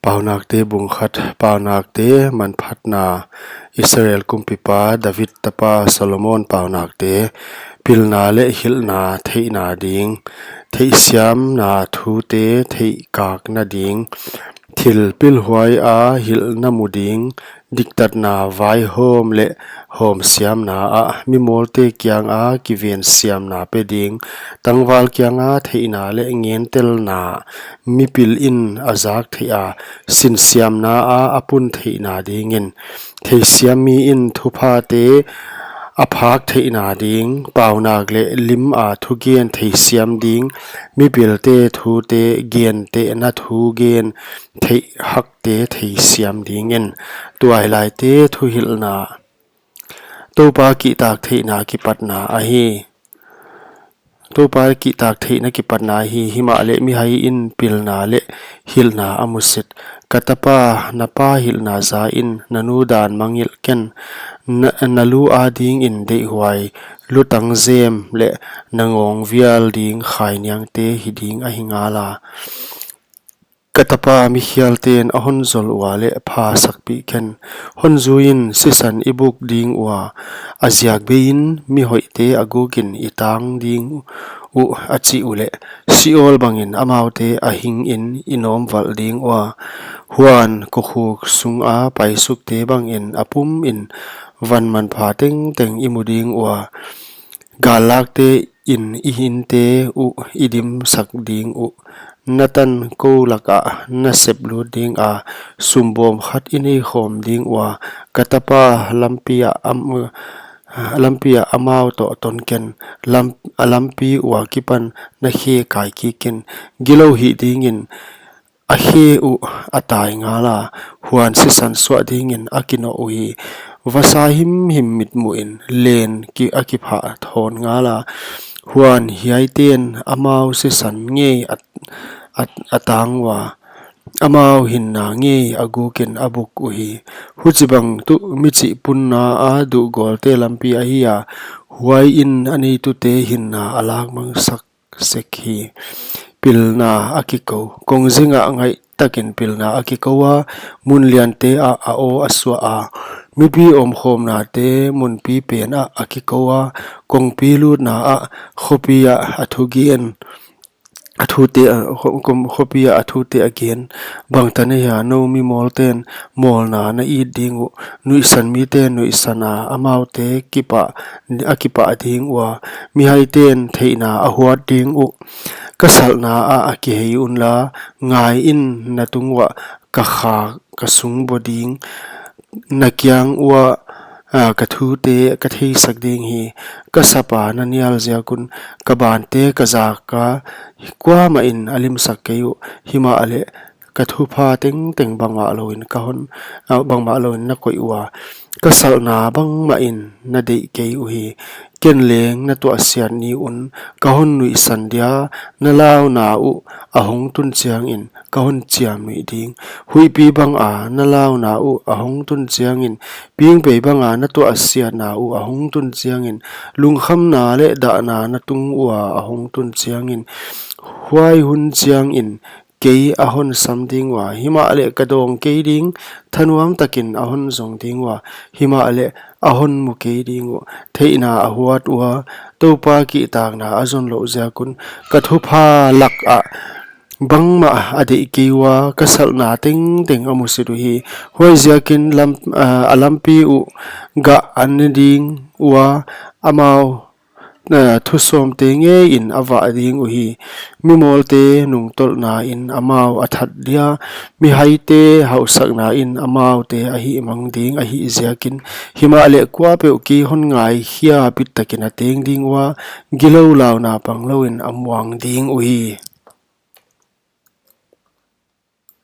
paunak te bungkhat paunak te manphat na Israel kumpipa David tapa Solomon paunak te pilna le hilna theina ding thei siam na thu te thei kak na ding thil pil huai a hil na muding diktat na vai hom le hom siam na a mi mol te kyang a kiven siam na pe ding tangwal kyang a theina le ngen tel na mi pil in azak thea sin siam na a apun theina dingin thei siam mi in thupa te aphak theina ding paunak le lim a thu gen thei siam ding mi pil te thu te gen te na thu gen thei hak te thei siam dingin tuai lai te thu hil na topa ki tak theina ki patna a hi topa ki tak theina ki patna hi hima le mi hai in pilna le hilna amusit katapa napa hilna za in nanu dan mangil ken nalu ading in de huai lutang zem le nangong vial ding khai nyang te hiding a hingala katapa mi khial ten ahon zol wa le pha sakpi ken honzuin sisan ibuk ding wa aziak bein mi hoite agukin itang ding u achi ule siol bangin amaute ahing in inom wal ding wa huan kokhuk sung a paisuk te bangin apum in van man pha teng teng imuding wa galak te in ihin te u idim sak ding u natan ko laka na seplu ding a sumbom khat ini khom ding wa katapa lampia amau to tonken lampi wa kipan na khe kai ki ken gilo hi dingin a he u atai ngala huan sisan swa dingin akino ui vasahim mit muin len ki akipha thon ngala huan hiai ten amau sisan nge atang wa amau hinna nge aguken abuk uhi hujibang tu michi punna a du gol te lampi a hiya huai in ani tu te hinna alak mang sak sekhi pilna akiko kongzinga ngai takin pilna akikowa munlian te a o aswa a mipi om khom na te mun pi pen a akikowa kongpi lu na a khopia athugien athute khopia athute again bangtane ya no mi molten molna na I dingu nui san mi te nui sana amaute akipa ding wa mi haiten theina ahuat ding u kasalna a akihei unla ngai in natungwa kakha kasung boding nakyang wa kathu te kathei sakding hi kasapa nanial ziakun kabante kazaka kwa ma in alim sakeu hima ale kathu pha teng teng banga aloin kahon bangma aloin na koi wa kasal na bang ma in na dei ke u hi ken leng na to asian ni un kahon nui sandia na law na u ahong tun chiang in kahon chiam mi ding hui pi bang a na law na u ahong tun chiang in ping pe bang a na to asian na u ahong tun chiang in lung kham na le da na tung wa ahong tun chiang in huai hun chiang in kei ahon samding wa hima ale kadong kei ding thanuam takin ahon zong ding wa hima ale ahon mu kei ding wa theina ahuat wa topa ki tak na azon lo zakun kathupa lak a bangma ade kiwa kasal na ting ting amusidu hi hoi zakin alampi u ga aniding wa amau thusom te nge in awa ding uhi mi molte nung tol na in amau athat dia mi haite hausak na in amau te ahi mang ding ahi ziakin himale kwa pe ki hon ngai hia pit takin ateng ding wa gilo law na panglo in amwang ding uhi